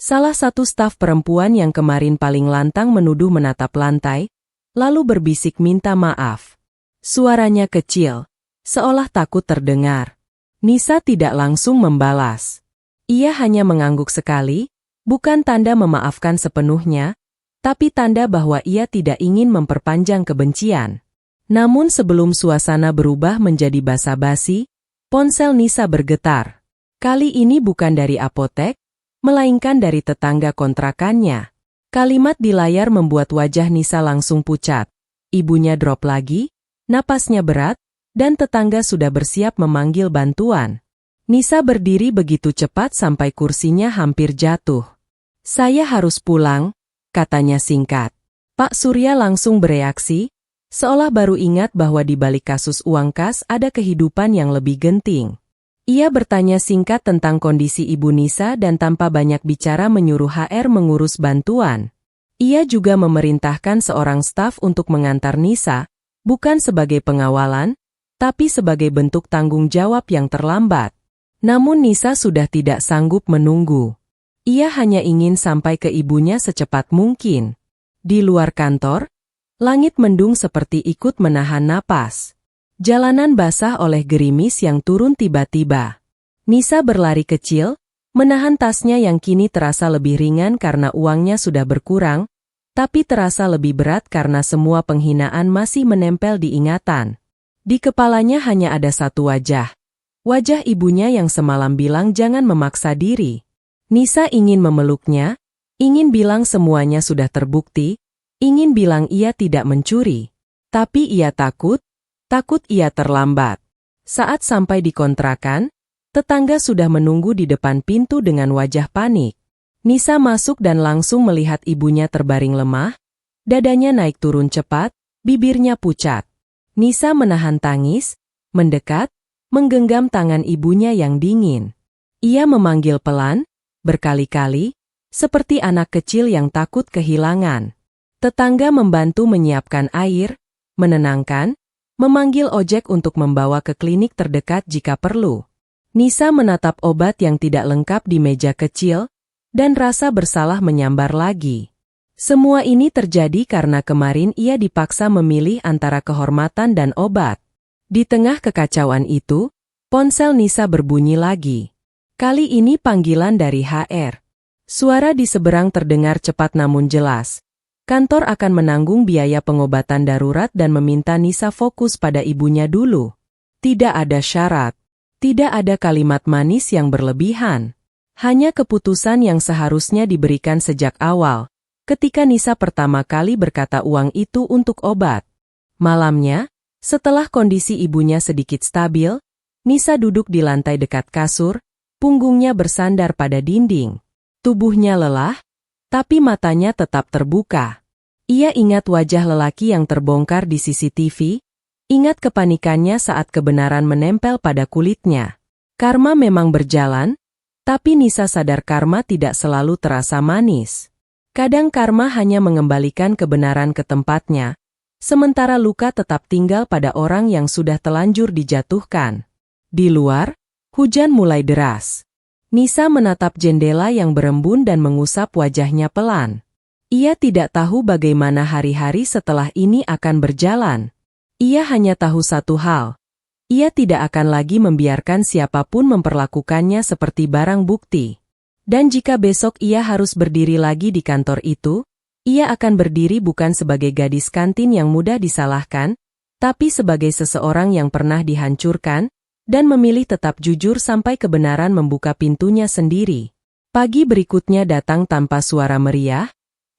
Salah satu staf perempuan yang kemarin paling lantang menuduh menatap lantai, lalu berbisik minta maaf. Suaranya kecil, seolah takut terdengar. Nisa tidak langsung membalas. Ia hanya mengangguk sekali, bukan tanda memaafkan sepenuhnya, tapi tanda bahwa ia tidak ingin memperpanjang kebencian. Namun sebelum suasana berubah menjadi basa-basi, Ponsel Nisa bergetar. Kali ini bukan dari apotek, melainkan dari tetangga kontrakannya. Kalimat di layar membuat wajah Nisa langsung pucat. Ibunya drop lagi, napasnya berat, dan tetangga sudah bersiap memanggil bantuan. Nisa berdiri begitu cepat sampai kursinya hampir jatuh. "Saya harus pulang," katanya singkat. Pak Surya langsung bereaksi, seolah baru ingat bahwa di balik kasus uang kas ada kehidupan yang lebih genting. Ia bertanya singkat tentang kondisi Ibu Nisa dan tanpa banyak bicara menyuruh HR mengurus bantuan. Ia juga memerintahkan seorang staf untuk mengantar Nisa, bukan sebagai pengawalan, tapi sebagai bentuk tanggung jawab yang terlambat. Namun Nisa sudah tidak sanggup menunggu. Ia hanya ingin sampai ke ibunya secepat mungkin. Di luar kantor, langit mendung seperti ikut menahan napas. Jalanan basah oleh gerimis yang turun tiba-tiba. Nisa berlari kecil, menahan tasnya yang kini terasa lebih ringan karena uangnya sudah berkurang, tapi terasa lebih berat karena semua penghinaan masih menempel di ingatan. Di kepalanya hanya ada satu wajah. Wajah ibunya yang semalam bilang jangan memaksa diri. Nisa ingin memeluknya, ingin bilang semuanya sudah terbukti, ingin bilang ia tidak mencuri. Tapi ia takut ia terlambat. Saat sampai di kontrakan, tetangga sudah menunggu di depan pintu dengan wajah panik. Nisa masuk dan langsung melihat ibunya terbaring lemah, dadanya naik turun cepat, bibirnya pucat. Nisa menahan tangis, mendekat, menggenggam tangan ibunya yang dingin. Ia memanggil pelan, berkali-kali, seperti anak kecil yang takut kehilangan. Tetangga membantu menyiapkan air, menenangkan, memanggil ojek untuk membawa ke klinik terdekat jika perlu. Nisa menatap obat yang tidak lengkap di meja kecil, dan rasa bersalah menyambar lagi. Semua ini terjadi karena kemarin ia dipaksa memilih antara kehormatan dan obat. Di tengah kekacauan itu, ponsel Nisa berbunyi lagi. Kali ini panggilan dari HR. Suara di seberang terdengar cepat namun jelas. Kantor akan menanggung biaya pengobatan darurat dan meminta Nisa fokus pada ibunya dulu. Tidak ada syarat. Tidak ada kalimat manis yang berlebihan. Hanya keputusan yang seharusnya diberikan sejak awal, ketika Nisa pertama kali berkata uang itu untuk obat. Malamnya, setelah kondisi ibunya sedikit stabil, Nisa duduk di lantai dekat kasur, punggungnya bersandar pada dinding. Tubuhnya lelah, tapi matanya tetap terbuka. Ia ingat wajah lelaki yang terbongkar di CCTV, ingat kepanikannya saat kebenaran menempel pada kulitnya. Karma memang berjalan, tapi Nisa sadar karma tidak selalu terasa manis. Kadang karma hanya mengembalikan kebenaran ke tempatnya, sementara luka tetap tinggal pada orang yang sudah telanjur dijatuhkan. Di luar, hujan mulai deras. Nisa menatap jendela yang berembun dan mengusap wajahnya pelan. Ia tidak tahu bagaimana hari-hari setelah ini akan berjalan. Ia hanya tahu satu hal. Ia tidak akan lagi membiarkan siapapun memperlakukannya seperti barang bukti. Dan jika besok ia harus berdiri lagi di kantor itu, ia akan berdiri bukan sebagai gadis kantin yang mudah disalahkan, tapi sebagai seseorang yang pernah dihancurkan, dan memilih tetap jujur sampai kebenaran membuka pintunya sendiri. Pagi berikutnya datang tanpa suara meriah,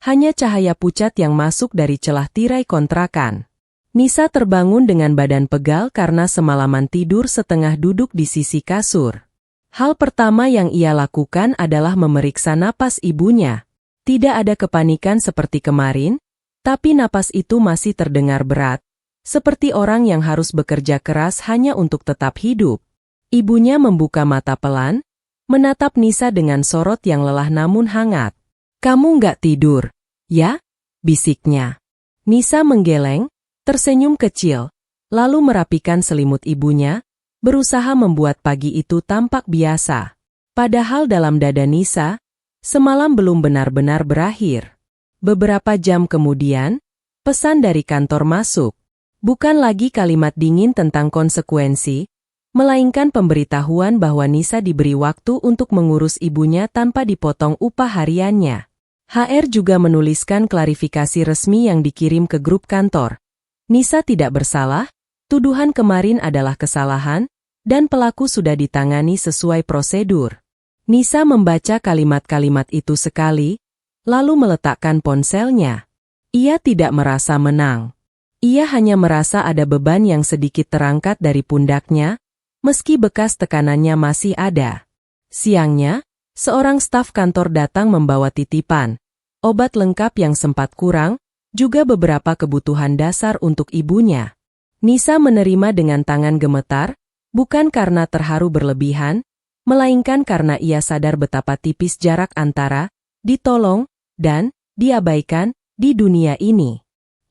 hanya cahaya pucat yang masuk dari celah tirai kontrakan. Nisa terbangun dengan badan pegal karena semalaman tidur setengah duduk di sisi kasur. Hal pertama yang ia lakukan adalah memeriksa napas ibunya. Tidak ada kepanikan seperti kemarin, tapi napas itu masih terdengar berat, seperti orang yang harus bekerja keras hanya untuk tetap hidup. Ibunya membuka mata pelan, menatap Nisa dengan sorot yang lelah namun hangat. "Kamu nggak tidur, ya?" bisiknya. Nisa menggeleng, tersenyum kecil, lalu merapikan selimut ibunya, berusaha membuat pagi itu tampak biasa. Padahal dalam dada Nisa, semalam belum benar-benar berakhir. Beberapa jam kemudian, pesan dari kantor masuk. Bukan lagi kalimat dingin tentang konsekuensi, melainkan pemberitahuan bahwa Nisa diberi waktu untuk mengurus ibunya tanpa dipotong upah hariannya. HR juga menuliskan klarifikasi resmi yang dikirim ke grup kantor. Nisa tidak bersalah, tuduhan kemarin adalah kesalahan, dan pelaku sudah ditangani sesuai prosedur. Nisa membaca kalimat-kalimat itu sekali, lalu meletakkan ponselnya. Ia tidak merasa menang. Ia hanya merasa ada beban yang sedikit terangkat dari pundaknya, meski bekas tekanannya masih ada. Siangnya, seorang staf kantor datang membawa titipan, obat lengkap yang sempat kurang, juga beberapa kebutuhan dasar untuk ibunya. Nisa menerima dengan tangan gemetar, bukan karena terharu berlebihan, melainkan karena ia sadar betapa tipis jarak antara ditolong dan diabaikan di dunia ini.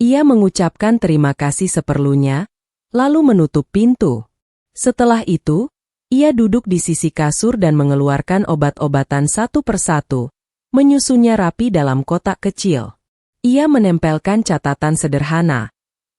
Ia mengucapkan terima kasih seperlunya, lalu menutup pintu. Setelah itu, ia duduk di sisi kasur dan mengeluarkan obat-obatan satu persatu, menyusunnya rapi dalam kotak kecil. Ia menempelkan catatan sederhana.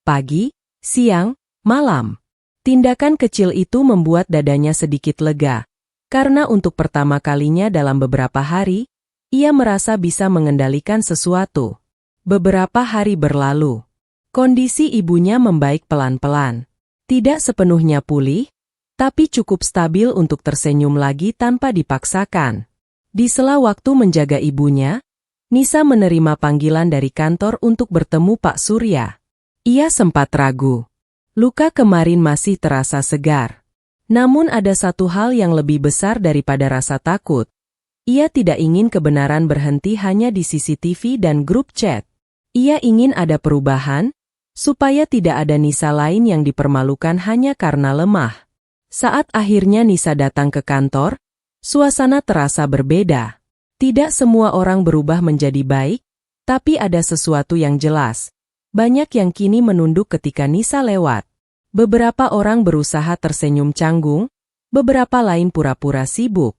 Pagi, siang, malam. Tindakan kecil itu membuat dadanya sedikit lega, karena untuk pertama kalinya dalam beberapa hari, ia merasa bisa mengendalikan sesuatu. Beberapa hari berlalu. Kondisi ibunya membaik pelan-pelan. Tidak sepenuhnya pulih, tapi cukup stabil untuk tersenyum lagi tanpa dipaksakan. Di sela waktu menjaga ibunya, Nisa menerima panggilan dari kantor untuk bertemu Pak Surya. Ia sempat ragu. Luka kemarin masih terasa segar. Namun ada satu hal yang lebih besar daripada rasa takut. Ia tidak ingin kebenaran berhenti hanya di CCTV dan grup chat. Ia ingin ada perubahan, supaya tidak ada Nisa lain yang dipermalukan hanya karena lemah. Saat akhirnya Nisa datang ke kantor, suasana terasa berbeda. Tidak semua orang berubah menjadi baik, tapi ada sesuatu yang jelas. Banyak yang kini menunduk ketika Nisa lewat. Beberapa orang berusaha tersenyum canggung, beberapa lain pura-pura sibuk.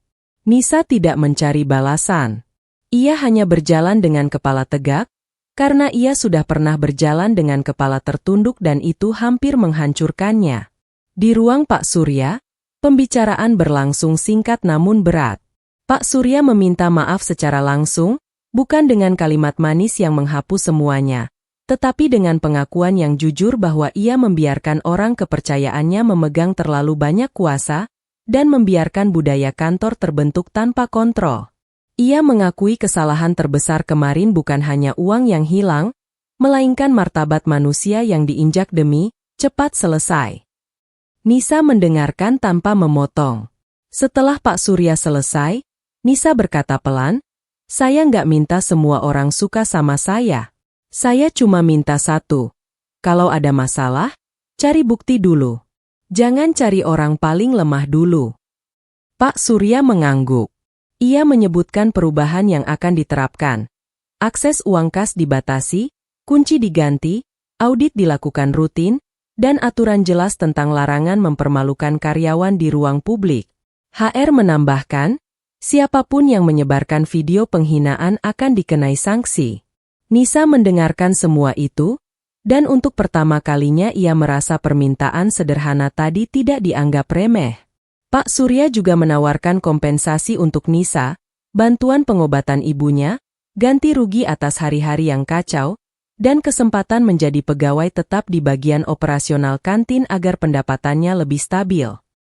Nisa tidak mencari balasan. Ia hanya berjalan dengan kepala tegak, karena ia sudah pernah berjalan dengan kepala tertunduk dan itu hampir menghancurkannya. Di ruang Pak Surya, pembicaraan berlangsung singkat namun berat. Pak Surya meminta maaf secara langsung, bukan dengan kalimat manis yang menghapus semuanya, tetapi dengan pengakuan yang jujur bahwa ia membiarkan orang kepercayaannya memegang terlalu banyak kuasa, dan membiarkan budaya kantor terbentuk tanpa kontrol. Ia mengakui kesalahan terbesar kemarin bukan hanya uang yang hilang, melainkan martabat manusia yang diinjak demi cepat selesai. Nisa mendengarkan tanpa memotong. Setelah Pak Surya selesai, Nisa berkata pelan, "Saya nggak minta semua orang suka sama saya. Saya cuma minta satu. Kalau ada masalah, cari bukti dulu. Jangan cari orang paling lemah dulu." Pak Surya mengangguk. Ia menyebutkan perubahan yang akan diterapkan. Akses uang kas dibatasi, kunci diganti, audit dilakukan rutin, dan aturan jelas tentang larangan mempermalukan karyawan di ruang publik. HR menambahkan, siapapun yang menyebarkan video penghinaan akan dikenai sanksi. Nisa mendengarkan semua itu, dan untuk pertama kalinya ia merasa permintaan sederhana tadi tidak dianggap remeh. Pak Surya juga menawarkan kompensasi untuk Nisa, bantuan pengobatan ibunya, ganti rugi atas hari-hari yang kacau, dan kesempatan menjadi pegawai tetap di bagian operasional kantin agar pendapatannya lebih stabil.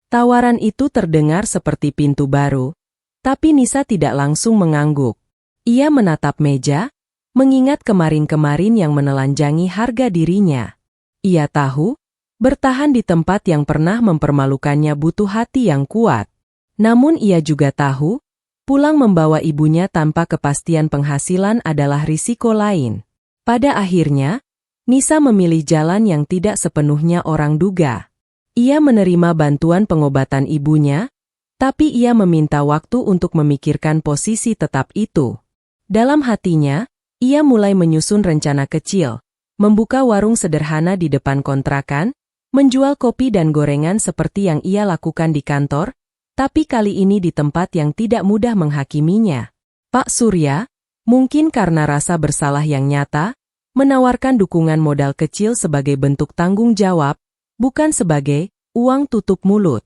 Tawaran itu terdengar seperti pintu baru, tapi Nisa tidak langsung mengangguk. Ia menatap meja, mengingat kemarin-kemarin yang menelanjangi harga dirinya. Ia tahu, bertahan di tempat yang pernah mempermalukannya butuh hati yang kuat. Namun ia juga tahu, pulang membawa ibunya tanpa kepastian penghasilan adalah risiko lain. Pada akhirnya, Nisa memilih jalan yang tidak sepenuhnya orang duga. Ia menerima bantuan pengobatan ibunya, tapi ia meminta waktu untuk memikirkan posisi tetap itu. Dalam hatinya, ia mulai menyusun rencana kecil, membuka warung sederhana di depan kontrakan, menjual kopi dan gorengan seperti yang ia lakukan di kantor, tapi kali ini di tempat yang tidak mudah menghakiminya. Pak Surya, mungkin karena rasa bersalah yang nyata, menawarkan dukungan modal kecil sebagai bentuk tanggung jawab, bukan sebagai uang tutup mulut.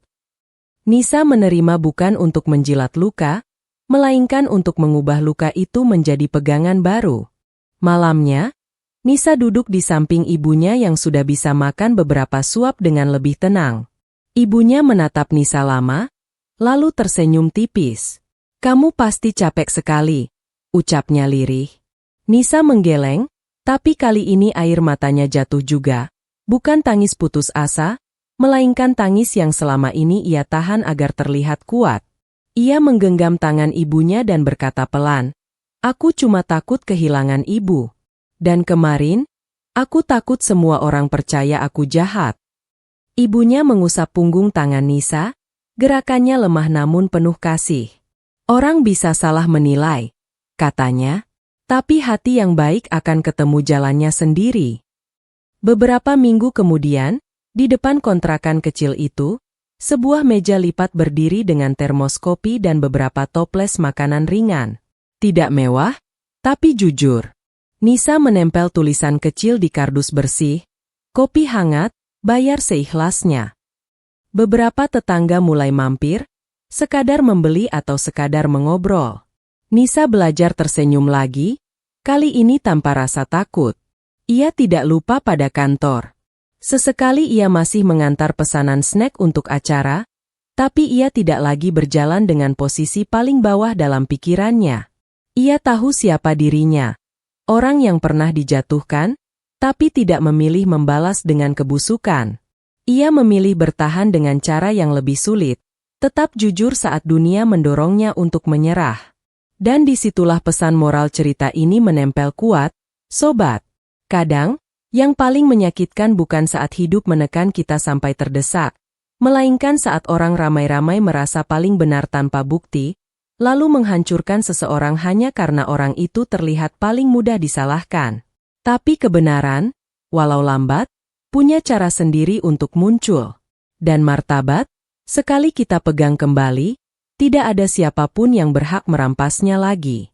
Nisa menerima bukan untuk menjilat luka, melainkan untuk mengubah luka itu menjadi pegangan baru. Malamnya, Nisa duduk di samping ibunya yang sudah bisa makan beberapa suap dengan lebih tenang. Ibunya menatap Nisa lama, lalu tersenyum tipis. Kamu pasti capek sekali, ucapnya lirih. Nisa menggeleng, tapi kali ini air matanya jatuh juga. Bukan tangis putus asa, melainkan tangis yang selama ini ia tahan agar terlihat kuat. Ia menggenggam tangan ibunya dan berkata pelan, "Aku cuma takut kehilangan ibu. Dan kemarin, aku takut semua orang percaya aku jahat." Ibunya mengusap punggung tangan Nisa, gerakannya lemah namun penuh kasih. "Orang bisa salah menilai," katanya, "tapi hati yang baik akan ketemu jalannya sendiri." Beberapa minggu kemudian, di depan kontrakan kecil itu, sebuah meja lipat berdiri dengan termos kopi dan beberapa toples makanan ringan. Tidak mewah, tapi jujur. Nisa menempel tulisan kecil di kardus bersih, "Kopi hangat, bayar seikhlasnya." Beberapa tetangga mulai mampir, sekadar membeli atau sekadar mengobrol. Nisa belajar tersenyum lagi, kali ini tanpa rasa takut. Ia tidak lupa pada kantor. Sesekali ia masih mengantar pesanan snack untuk acara, tapi ia tidak lagi berjalan dengan posisi paling bawah dalam pikirannya. Ia tahu siapa dirinya, orang yang pernah dijatuhkan, tapi tidak memilih membalas dengan kebusukan. Ia memilih bertahan dengan cara yang lebih sulit, tetap jujur saat dunia mendorongnya untuk menyerah. Dan disitulah pesan moral cerita ini menempel kuat, sobat. Kadang, yang paling menyakitkan bukan saat hidup menekan kita sampai terdesak, melainkan saat orang ramai-ramai merasa paling benar tanpa bukti, lalu menghancurkan seseorang hanya karena orang itu terlihat paling mudah disalahkan. Tapi kebenaran, walau lambat, punya cara sendiri untuk muncul. Dan martabat, sekali kita pegang kembali, tidak ada siapapun yang berhak merampasnya lagi.